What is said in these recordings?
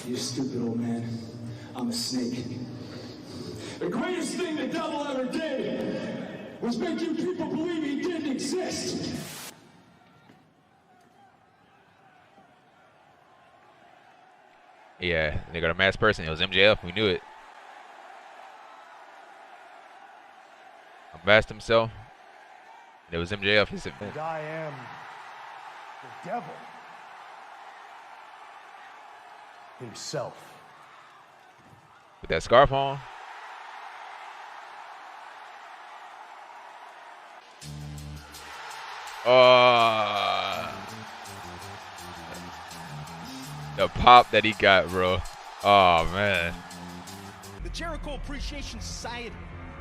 You stupid old man. I'm a snake. The greatest thing the devil ever did was make you people believe he didn't exist. Yeah, they got a masked person. It was MJF. We knew it. Unmasked himself. And it was MJF. He said, and I am the devil himself. With that scarf on. The pop that he got, bro. Oh, man. The Jericho Appreciation Society,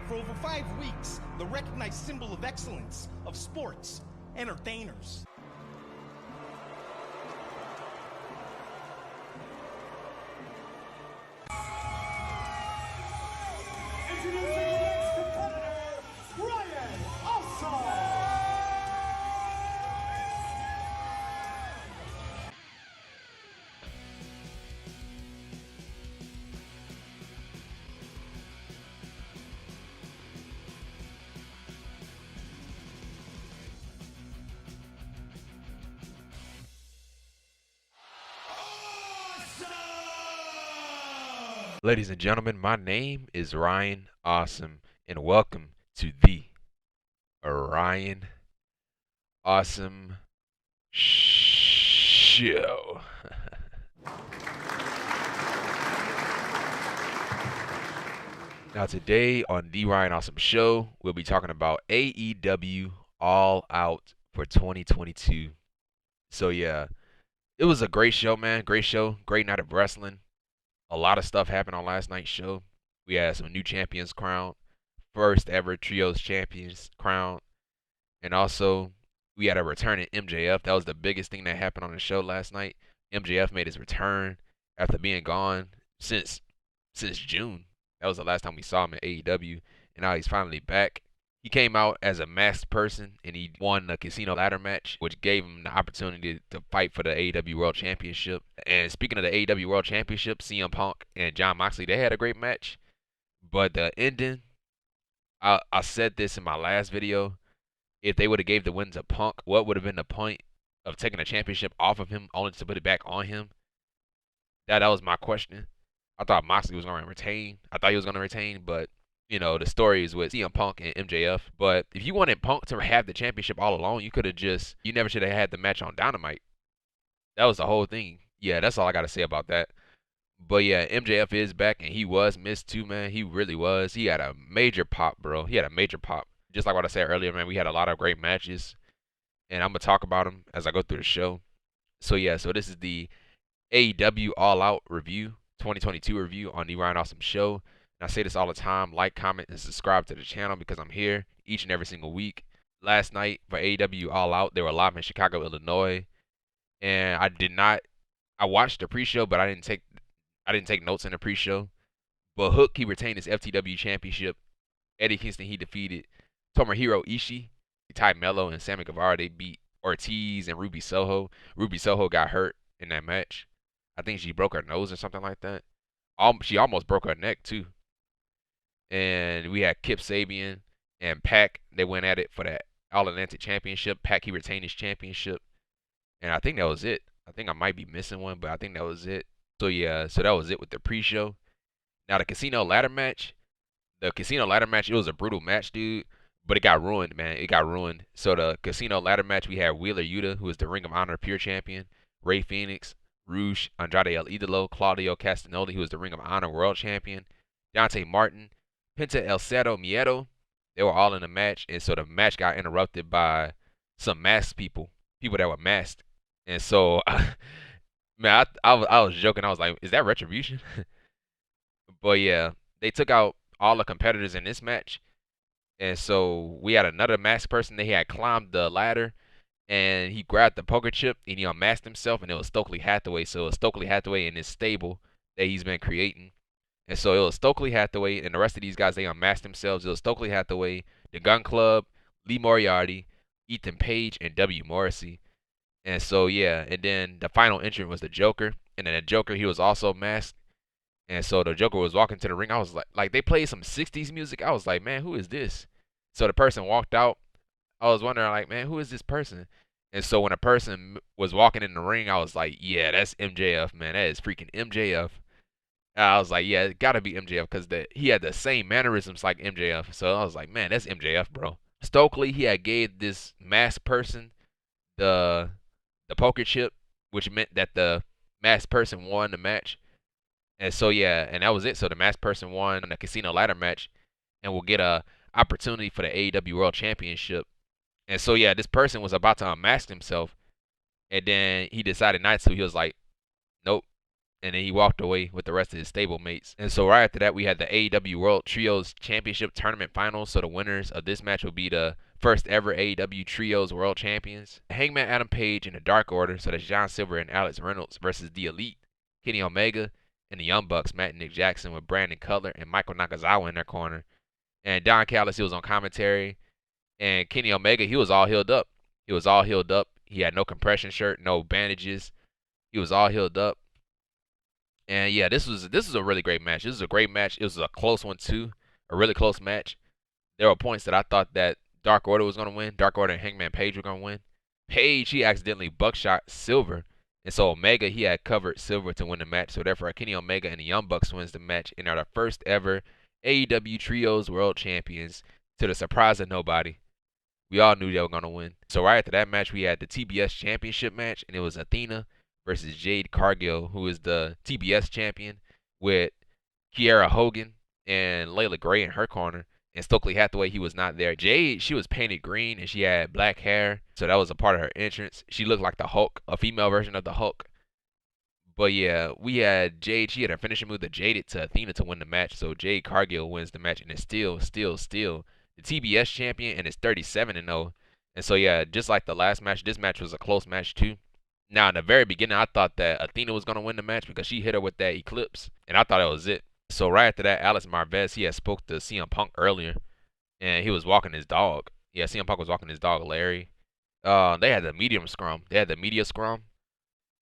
for over 5 weeks, the recognized symbol of excellence of sports entertainers. Introducing the next competitor, Ryan Osson. Ladies and gentlemen, my name is Ryan Awesome, and welcome to the Ryan Awesome Show. Now today on the Ryan Awesome Show, we'll be talking about AEW All Out for 2022. So yeah, it was a great show, man. Great show. Great night of wrestling. A lot of stuff happened on last night's show. We had some new champions crowned, first ever trios champions crowned, and also we had a return in MJF. That was the biggest thing that happened on the show last night. MJF made his return after being gone since June. That was the last time we saw him in AEW, and now he's finally back. He came out as a masked person, and he won the casino ladder match, which gave him the opportunity to fight for the AEW World Championship. And speaking of the AEW World Championship, CM Punk and Jon Moxley, they had a great match. But the ending, I said this in my last video, if they would have gave the win to Punk, what would have been the point of taking the championship off of him only to put it back on him? That was my question. I thought Moxley was going to retain. But you know, the story is with CM Punk and MJF. But if you wanted Punk to have the championship all along, you never should have had the match on Dynamite. That was the whole thing. Yeah, that's all I got to say about that. But yeah, MJF is back, and he was missed too, man. He really was. He had a major pop, bro. He had a major pop. Just like what I said earlier, man, we had a lot of great matches. And I'm going to talk about them as I go through the show. So yeah, so this is the AEW All Out review, 2022 review on the Ryan Awesome Show. I say this all the time: like, comment, and subscribe to the channel because I'm here each and every single week. Last night for AEW All Out, they were live in Chicago, Illinois, and I watched the pre-show, but I didn't take notes in the pre-show. But Hook, he retained his FTW championship. Eddie Kingston, he defeated Tomohiro Ishii. Ty Mello and Sammy Guevara, they beat Ortiz and Ruby Soho. Ruby Soho got hurt in that match. I think she broke her nose or something like that. She almost broke her neck too. And we had Kip Sabian and Pac. They went at it for the All-Atlantic Championship. Pac, he retained his championship. And I think that was it. I think I might be missing one, but I think that was it. So yeah, so that was it with the pre-show. Now the casino ladder match. It was a brutal match, dude. But it got ruined, man. It got ruined. So the casino ladder match, we had Wheeler Yuta, who is the Ring of Honor Pure Champion. Rey Fenix, Rouge, Andrade El Idolo, Claudio Castagnoli, who is the Ring of Honor World Champion. Dante Martin, Penta El Cerro Miedo, they were all in the match, and so the match got interrupted by some masked people that were masked. And so, man, I was joking. I was like, is that Retribution? But yeah, they took out all the competitors in this match. And so we had another masked person that he had climbed the ladder, and he grabbed the poker chip, and he unmasked himself, and it was Stokely Hathaway. So it was Stokely Hathaway in his stable that he's been creating. And so it was Stokely Hathaway, and the rest of these guys, they unmasked themselves. It was Stokely Hathaway, the Gun Club, Lee Moriarty, Ethan Page, and W. Morrissey. And so, yeah, and then the final entrant was the Joker. and then the Joker, he was also masked. And so the Joker was walking to the ring. I was like they played some 60s music. I was like, man, who is this? So the person walked out. I was wondering, like, man, who is this person? And so when a person was walking in the ring, I was like, yeah, that's MJF, man. That is freaking MJF. And I was like, yeah, it gotta be MJF because he had the same mannerisms like MJF. So I was like, man, that's MJF, bro. Stokely, he had gave this masked person the poker chip, which meant that the masked person won the match. And so yeah, and that was it. So the masked person won the casino ladder match, and will get a opportunity for the AEW World Championship. And so yeah, this person was about to unmask himself, and then he decided not to. He was like, nope. And then he walked away with the rest of his stable mates. And so right after that, we had the AEW World Trios Championship Tournament Finals. So the winners of this match will be the first ever AEW Trios World Champions. Hangman Adam Page in the Dark Order. So that's John Silver and Alex Reynolds versus The Elite, Kenny Omega, and the Young Bucks, Matt and Nick Jackson, with Brandon Cutler and Michael Nakazawa in their corner. And Don Callis, he was on commentary. And Kenny Omega, he was all healed up. He was all healed up. He had no compression shirt, no bandages. He was all healed up. And yeah, this was a really great match. This was a great match. It was a close one too, a really close match. There were points that I thought that Dark Order was gonna win. Dark Order and Hangman Page were gonna win. Page, he accidentally buckshot Silver, and so Omega, he had covered Silver to win the match. So therefore, Kenny Omega and the Young Bucks wins the match and are the first ever AEW Trios World Champions, to the surprise of nobody. We all knew they were gonna win. So right after that match, we had the TBS Championship match, and it was Athena versus Jade Cargill, who is the TBS champion, with Kiera Hogan and Leila Gray in her corner. And Stokely Hathaway, he was not there. Jade, she was painted green and she had black hair, so that was a part of her entrance. She looked like the Hulk, a female version of the Hulk. But yeah, we had Jade. She had her finishing move that Jaded to Athena to win the match. So Jade Cargill wins the match and is still the TBS champion, and is 37-0. And so yeah, just like the last match, this match was a close match too. Now, in the very beginning, I thought that Athena was going to win the match because she hit her with that Eclipse, and I thought that was it. So right after that, Alex Marvez, he had spoke to CM Punk earlier, and he was walking his dog. Yeah, CM Punk was walking his dog, Larry. They had the medium scrum. They had the media scrum,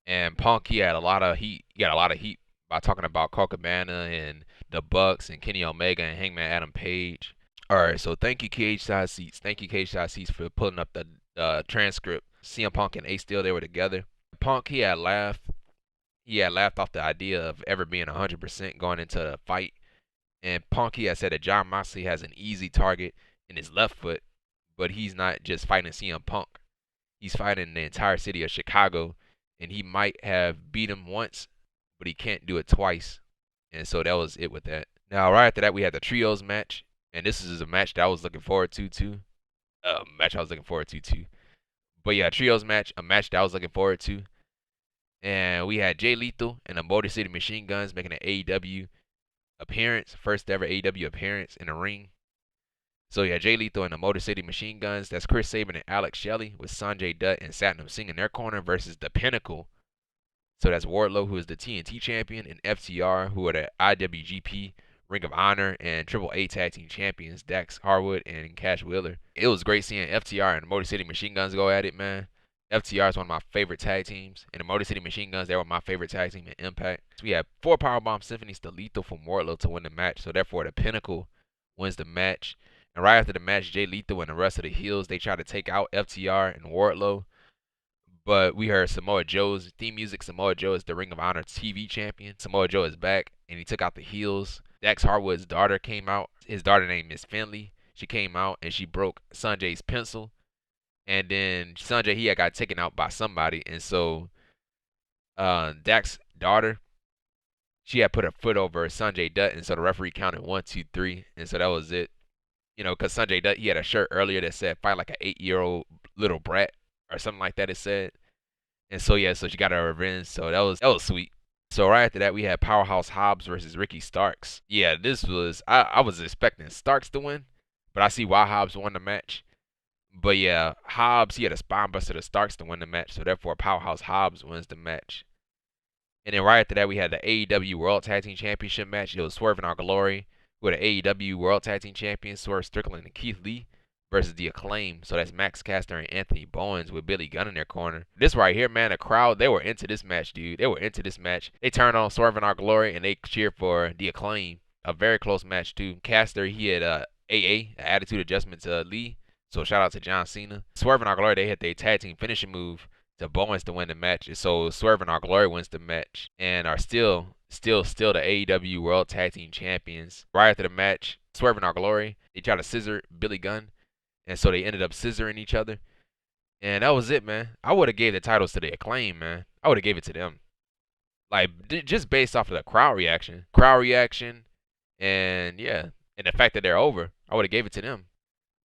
and Punk, he had a lot of heat. He got a lot of heat by talking about Colt Cabana and the Bucks and Kenny Omega and Hangman Adam Page. All right, so thank you, Cage Side Seats. Thank you, Cage Side Seats, for pulling up the transcript. CM Punk and Ace Steel, they were together. Punk, he had laughed off the idea of ever being 100% going into the fight. And Punk, he had said that Jon Moxley has an easy target in his left foot, but he's not just fighting CM Punk. He's fighting the entire city of Chicago, and he might have beat him once, but he can't do it twice. And so that was it with that. Now, right after that, we had the Trios match, and this is a match that I was looking forward to too. But yeah, Trios match, a match that I was looking forward to. And we had Jay Lethal and the Motor City Machine Guns making an AEW appearance, first ever AEW appearance in the ring. So yeah, Jay Lethal and the Motor City Machine Guns, that's Chris Sabin and Alex Shelley, with Sonjay, Dutt, and Satnam Singh in their corner, versus the Pinnacle. So that's Wardlow, who is the TNT champion, and FTR, who are the IWGP, Ring of Honor, and AAA Tag Team Champions, Dax Harwood and Cash Wheeler. It was great seeing FTR and the Motor City Machine Guns go at it, man. FTR is one of my favorite tag teams, and the Motor City Machine Guns, they were my favorite tag team in Impact. So we had 4 Powerbomb Symphonies to Lethal from Wardlow to win the match, so therefore the Pinnacle wins the match. And right after the match, Jay Lethal and the rest of the heels, they try to take out FTR and Wardlow. But we heard Samoa Joe's theme music. Samoa Joe is the Ring of Honor TV champion. Samoa Joe is back, and he took out the heels. Dax Harwood's daughter came out. His daughter named Miss Finley. She came out, and she broke Sonjay's pencil. And then Sonjay, he had got taken out by somebody. And so Dax's daughter, she had put her foot over Sonjay Dutt. And so the referee counted 1, 2, 3. And so that was it. You know, because Sonjay Dutt, he had a shirt earlier that said, fight like an 8-year-old little brat, or something like that, it said. And so, yeah, so she got her revenge. So that was sweet. So right after that, we had Powerhouse Hobbs versus Ricky Starks. Yeah, this was, I was expecting Starks to win, but I see why Hobbs won the match. But yeah, Hobbs, he had a spine buster to Starks to win the match, so therefore Powerhouse Hobbs wins the match. And then right after that, we had the AEW World Tag Team Championship match. It was Swerve and Our Glory, who are the AEW World Tag Team Champions, Swerve Strickland and Keith Lee, versus the Acclaimed. So that's Max Caster and Anthony Bowens with Billy Gunn in their corner. This right here, man, the crowd, they were into this match, dude. They were into this match. They turned on Swerve in Our Glory, and they cheered for the Acclaimed. A very close match, too. Caster, he had AA, attitude adjustment to Lee. So shout out to John Cena. Swerve in Our Glory, they hit their tag team finishing move to Bowens to win the match. So Swerve in Our Glory wins the match and are still the AEW World Tag Team Champions. Right after the match, Swerve in Our Glory, they tried to scissor Billy Gunn. And so they ended up scissoring each other. And that was it, man. I would have gave the titles to the Acclaim, man. I would have gave it to them. Like, just based off of the crowd reaction. And, yeah. And the fact that they're over, I would have gave it to them.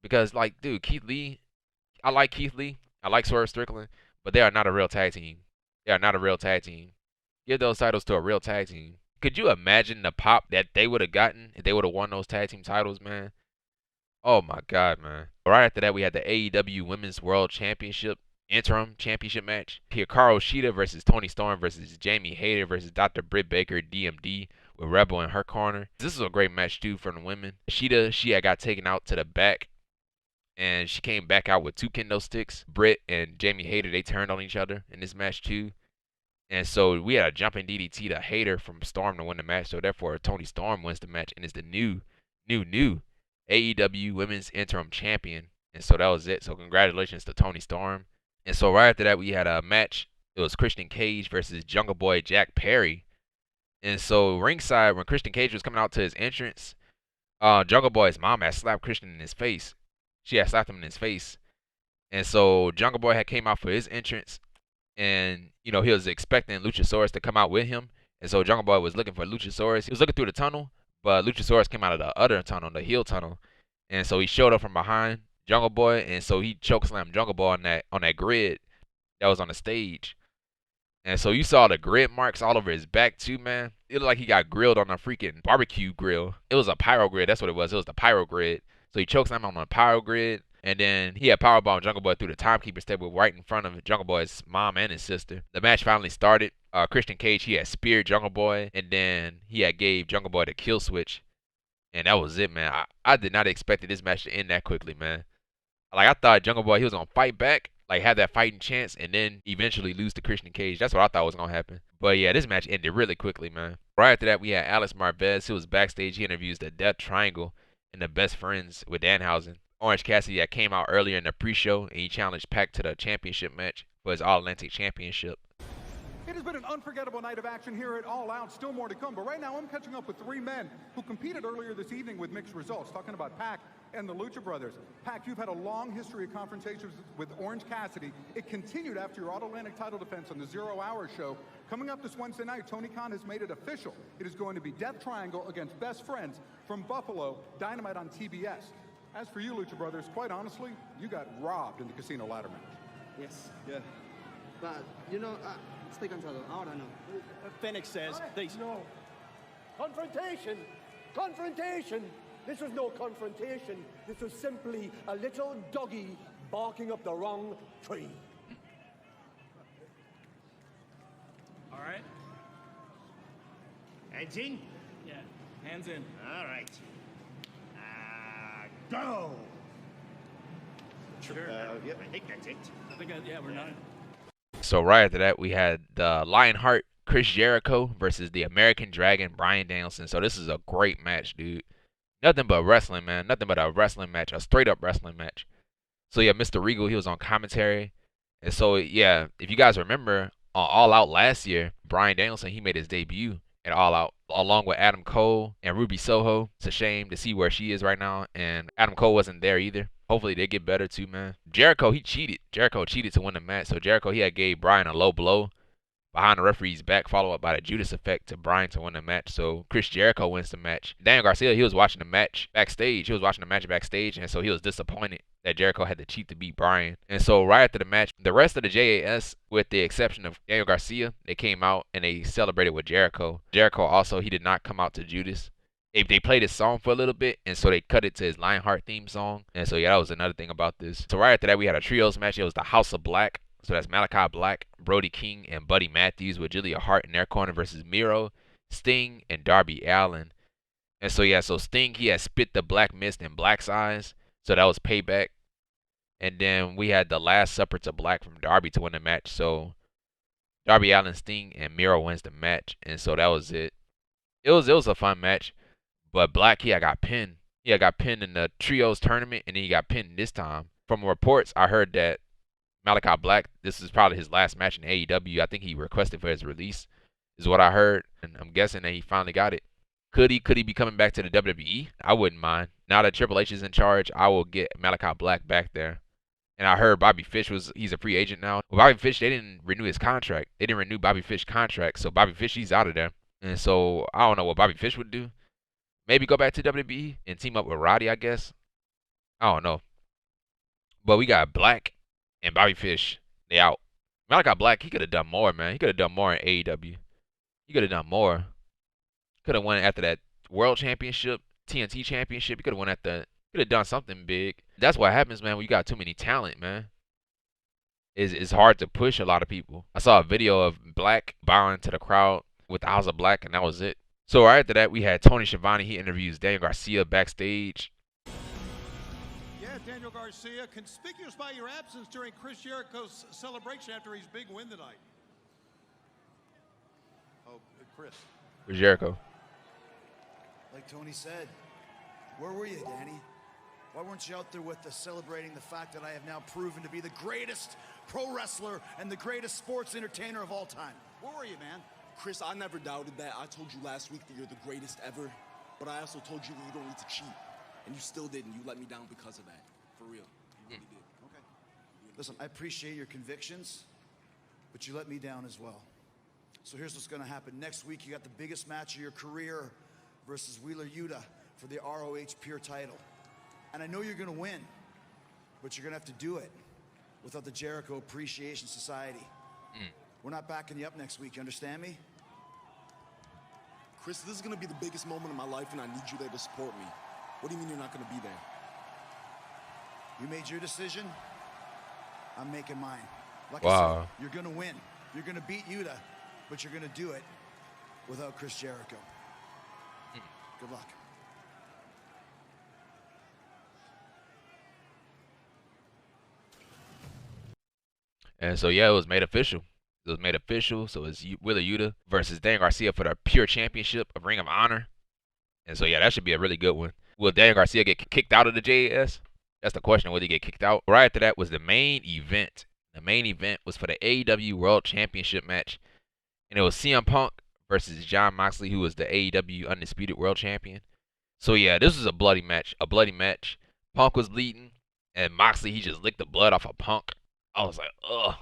Because, like, dude, Keith Lee. I like Keith Lee. I like Swerve Strickland. But they are not a real tag team. They are not a real tag team. Give those titles to a real tag team. Could you imagine the pop that they would have gotten if they would have won those tag team titles, man? Oh my God, man. Right after that, we had the AEW Women's World Championship Interim Championship Match. Hikaru Shida versus Toni Storm versus Jamie Hayter versus Dr. Britt Baker, DMD, with Rebel in her corner. This is a great match, too, for the women. Shida, she had got taken out to the back, and she came back out with 2 kendo sticks. Britt and Jamie Hayter, they turned on each other in this match, too. And so we had a jumping DDT to Hayter from Storm to win the match. So therefore, Toni Storm wins the match and is the new AEW Women's Interim Champion. And so that was it. So congratulations to Toni Storm. And so right after that, we had a match. It was Christian Cage versus Jungle Boy Jack Perry. And so ringside, when Christian Cage was coming out to his entrance, Jungle Boy's mom had slapped Christian in his face. She had slapped him in his face. And so Jungle Boy had came out for his entrance. And, you know, he was expecting Luchasaurus to come out with him. And so Jungle Boy was looking for Luchasaurus. He was looking through the tunnel, but Luchasaurus came out of the other tunnel, the heel tunnel. And so he showed up from behind Jungle Boy, and so he chokeslammed Jungle Boy on that grid that was on the stage. And so you saw the grid marks all over his back too, man. It looked like he got grilled on a freaking barbecue grill. It was a pyro grid. That's what it was. It was the pyro grid. So he chokeslammed on the pyro grid. And then he had powerbomb Jungle Boy through the timekeeper's table right in front of Jungle Boy's mom and his sister. The match finally started. Christian Cage, he had speared Jungle Boy, and then he had gave Jungle Boy the kill switch. And that was it, man. I did not expect this match to end that quickly, man. Like, I thought Jungle Boy, he was going to fight back, like have that fighting chance, and then eventually lose to Christian Cage. That's what I thought was going to happen. But yeah, this match ended really quickly, man. Right after that, we had Alex Marvez. He was backstage. He interviews the Death Triangle and the Best Friends with Danhausen. Orange Cassidy that came out earlier in the pre-show, and he challenged Pac to the championship match for his All-Atlantic Championship. It has been an unforgettable night of action here at All Out. Still more to come, but right now I'm catching up with 3 men who competed earlier this evening with mixed results, talking about Pac and the Lucha Brothers. Pac, you've had a long history of confrontations with Orange Cassidy. It continued after your All-Atlantic title defense on the 0 Hour show. Coming up this Wednesday night, Tony Khan has made it official. It is going to be Death Triangle against Best Friends from Buffalo, Dynamite on TBS. As for you, Lucha Brothers, quite honestly, you got robbed in the casino ladder match. Yes. Yeah. But, you know, estoy cansado. Ahora no. Phoenix says they... No. Confrontation! Confrontation! This was no confrontation. This was simply a little doggy barking up the wrong tree. All right. Hands in? Yeah. Hands in. All right. Go! Sure. Yep, I think that's it. I think, yeah, we're not. So right after that, we had the Lionheart Chris Jericho versus the American Dragon Bryan Danielson. So this is a great match, dude. Nothing but wrestling, man. Nothing but a wrestling match, a straight up wrestling match. So yeah, Mr. Regal, he was on commentary. And so yeah, if you guys remember, on All Out last year, Bryan Danielson, he made his debut at All Out along with Adam Cole and Ruby Soho. It's a shame to see where she is right now, and Adam Cole wasn't there either. Hopefully they get better too, man. Jericho, he cheated. Jericho cheated to win the match. So Jericho, he had gave Bryan a low blow behind the referee's back, followed up by the Judas effect to Bryan to win the match. So Chris Jericho wins the match. Daniel Garcia, he was watching the match backstage. And so he was disappointed that Jericho had to cheat to beat Bryan. And so right after the match, the rest of the JAS, with the exception of Daniel Garcia, they came out and they celebrated with Jericho. Jericho also, he did not come out to Judas. They played his song for a little bit, and so they cut it to his Lionheart theme song. And so yeah, that was another thing about this. So right after that, we had a trios match. It was the House of Black. So that's Malachi Black, Brody King, and Buddy Matthews with Julia Hart in their corner versus Miro, Sting, and Darby Allin. And so yeah, so Sting, he had spit the black mist in Black's eyes. So that was payback And then we had the Last Supper to Black from Darby to win the match. So Darby Allin, Sting, and Miro wins the match. And so that was it. It was a fun match. But Black, he got pinned. He got pinned in the Trios tournament, and then he got pinned this time. From reports, I heard that Malachi Black, this is probably his last match in AEW. I think he requested for his release, is what I heard. And I'm guessing that he finally got it. Could he be coming back to the WWE? I wouldn't mind. Now that Triple H is in charge, I will get Malachi Black back there. And I heard Bobby Fish he's a free agent now. Well, Bobby Fish, they didn't renew his contract. They didn't renew Bobby Fish's contract. So Bobby Fish, he's out of there. And so I don't know what Bobby Fish would do. Maybe go back to WWE and team up with Roddy, I guess. I don't know. But we got Black and Bobby Fish. They out. Malachi Black, he could have done more, man. He could have done more in AEW. He could have done more. Could have won after that World Championship, TNT Championship. He could have won could have done something big. That's what happens, man, when you got too many talent, man. It's hard to push a lot of people. I saw a video of Black bowing to the crowd with the House of Black, and that was it. So right after that, we had Tony Schiavone. He interviews Daniel Garcia backstage. Yeah, Daniel Garcia, conspicuous by your absence during Chris Jericho's celebration after his big win tonight. Oh, Chris. Where's Jericho? Like Tony said, where were you, Danny? Why weren't you out there with us celebrating the fact that I have now proven to be the greatest pro wrestler and the greatest sports entertainer of all time? Where were you, man? Chris, I never doubted that. I told you last week that you're the greatest ever, but I also told you that you don't need to cheat. And you still didn't. You let me down because of that. For real. You really did. Okay. Listen, I appreciate your convictions, but you let me down as well. So here's what's going to happen. Next week, you got the biggest match of your career versus Wheeler Yuta for the ROH Pure title. And I know you're going to win, but you're going to have to do it without the Jericho Appreciation Society. We're not backing you up next week, you understand me? Chris, this is going to be the biggest moment of my life, and I need you there to support me. What do you mean you're not going to be there? You made your decision. I'm making mine. Like Wow. I said, you're going to win. You're going to beat Yuta, but you're going to do it without Chris Jericho. Good luck. And so, yeah, it was made official. It was made official. So it's Wheeler Yuta versus Daniel Garcia for the Pure Championship of Ring of Honor. And so, yeah, that should be a really good one. Will Daniel Garcia get kicked out of the JAS? That's the question. Will he get kicked out? Right after that was the main event. The main event was for the AEW World Championship match. And it was CM Punk versus Jon Moxley, who was the AEW Undisputed World Champion. So, yeah, this was a bloody match. A bloody match. Punk was bleeding. And Moxley, he just licked the blood off of Punk. I was like, ugh.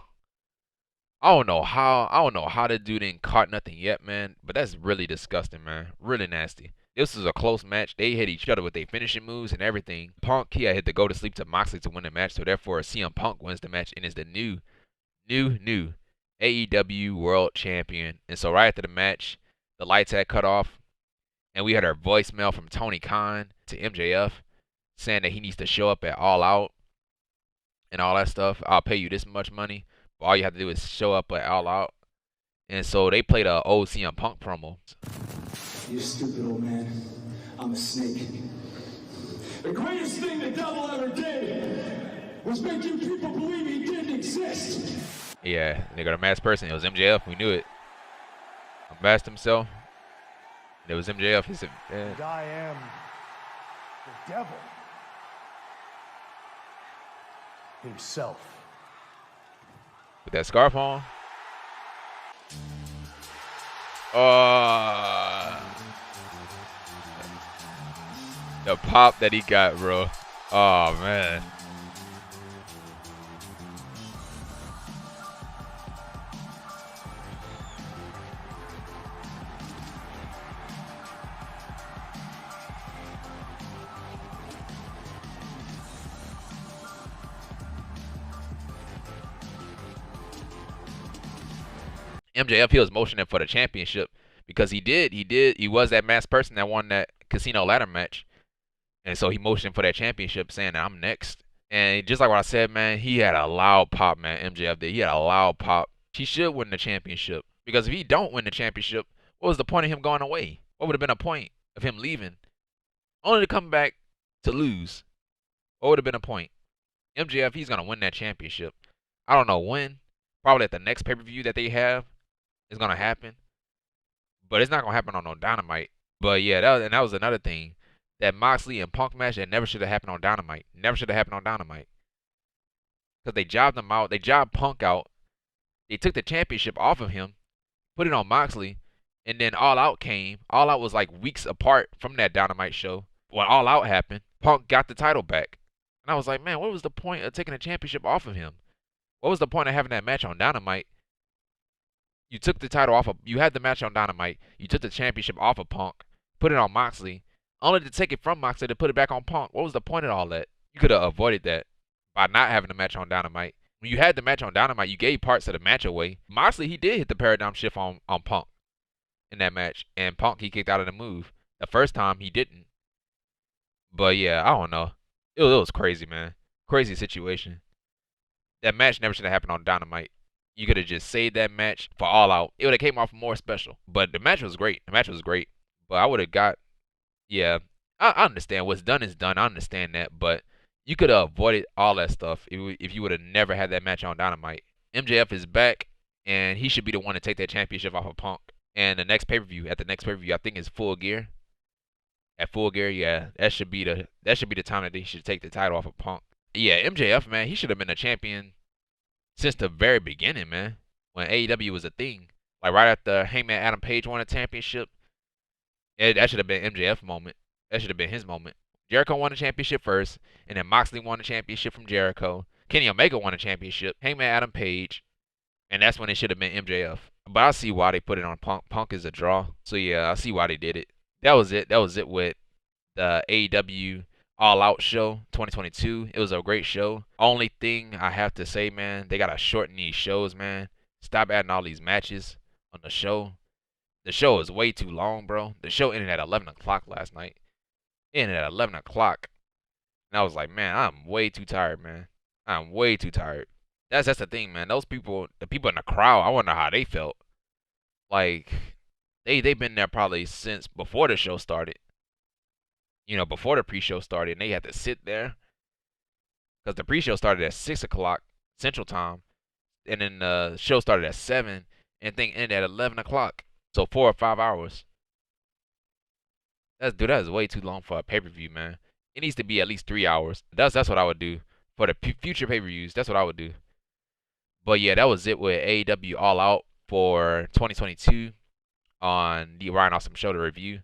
I don't know how the dude ain't caught nothing yet, man. But that's really disgusting, man. Really nasty. This was a close match. They hit each other with their finishing moves and everything. Punk, he had to go to sleep to Moxley to win the match. So therefore, CM Punk wins the match and is the new AEW World Champion. And so right after the match, the lights had cut off. And we had our voicemail from Tony Khan to MJF saying that he needs to show up at All Out and all that stuff. I'll pay you this much money. But all you have to do is show up at All Out. And so they played a old CM Punk promo. You stupid old man. I'm a snake. The greatest thing the devil ever did was make you people believe he didn't exist. Yeah, they got a masked person. It was MJF. We knew it. Unmasked himself. And it was MJF. He said, And I am the devil himself. with that scarf on. The pop that he got, bro. Oh, man. MJF, he was motioning for the championship because he was that masked person that won that casino ladder match. And so he motioned for that championship saying, I'm next. And just like what I said, man, he had a loud pop, man, MJF did. He had a loud pop. He should win the championship. Because if he don't win the championship, what was the point of him going away? What would have been a point of him leaving? Only to come back to lose. What would have been a point? MJF, he's gonna win that championship. I don't know when. Probably at the next pay-per-view that they have is gonna happen. But it's not gonna happen on no Dynamite. But yeah, that was another thing. That Moxley and Punk match that never should have happened on Dynamite. Never should have happened on Dynamite. Because they jobbed him out. They jobbed Punk out. They took the championship off of him, put it on Moxley, and then All Out came. All Out was like weeks apart from that Dynamite show. When All Out happened, Punk got the title back. And I was like, man, what was the point of taking the championship off of him? What was the point of having that match on Dynamite? You took the title off of, you had the match on Dynamite, you took the championship off of Punk, put it on Moxley, only to take it from Moxley to put it back on Punk. What was the point of all that? You could have avoided that by not having the match on Dynamite. When you had the match on Dynamite, you gave parts of the match away. Moxley, he did hit the paradigm shift on Punk in that match, and Punk, he kicked out of the move. The first time, he didn't. But yeah, I don't know. It was crazy, man. Crazy situation. That match never should have happened on Dynamite. You could have just saved that match for All Out. It would have came off more special. But the match was great. The match was great. But I would have got, yeah, I understand. What's done is done. I understand that. But you could have avoided all that stuff if you would have never had that match on Dynamite. MJF is back, and he should be the one to take that championship off of Punk. And the next pay-per-view, I think it's Full Gear. At Full Gear, yeah, that should be the time that they should take the title off of Punk. Yeah, MJF, man, he should have been a champion since the very beginning, man. When AEW was a thing, like right after Hangman Adam Page won a championship, that should have been MJF moment. That should have been his moment. Jericho won the championship first, and then Moxley won the championship from Jericho. Kenny Omega won the championship. Hangman Adam Page, and that's when it should have been MJF. But I see why they put it on Punk. Punk is a draw, so yeah, I see why they did it. That was it. That was it with the AEW All Out show 2022. It was a great show. Only thing I have to say, man, they gotta shorten these shows, man. Stop adding all these matches on the show. The show is way too long, bro. The show ended at 11 o'clock last night. It ended at 11 o'clock. And I was like, man, I'm way too tired, man. I'm way too tired. That's the thing, man. Those people, the people in the crowd, I wonder how they felt. Like, they've been there probably since before the show started. You know, before the pre-show started, and they had to sit there. Because the pre-show started at 6 o'clock Central Time. And then the show started at 7. And thing ended at 11 o'clock. So 4 or 5 hours. That is way too long for a pay-per-view, man. It needs to be at least 3 hours. That's what I would do. For the future pay-per-views, that's what I would do. But yeah, that was it with AEW All Out for 2022 on the Ryan Awesome Show to review.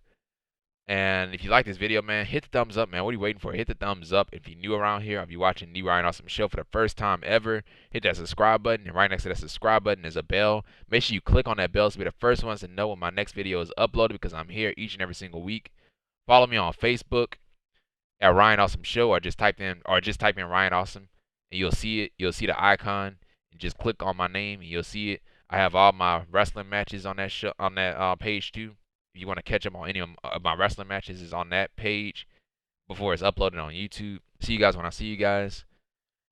And if you like this video, man, hit the thumbs up, man. What are you waiting for? Hit the thumbs up. If you're new around here, if you're watching the Ryan Awesome Show for the first time ever, hit that subscribe button. And right next to that subscribe button is a bell. Make sure you click on that bell to be the first ones to know when my next video is uploaded, because I'm here each and every single week. Follow me on Facebook at Ryan Awesome Show, or just type in Ryan Awesome, and you'll see it. You'll see the icon, and just click on my name, and you'll see it. I have all my wrestling matches on that show, on that page too. If you want to catch up on any of my wrestling matches, is on that page before it's uploaded on YouTube. See you guys when I see you guys.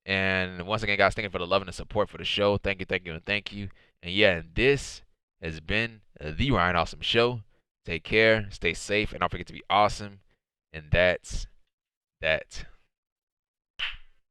And once again, guys, thank you for the love and the support for the show. Thank you, thank you, and thank you. And yeah, this has been the Ryan Awesome Show. Take care, stay safe, and don't forget to be awesome. And that's that.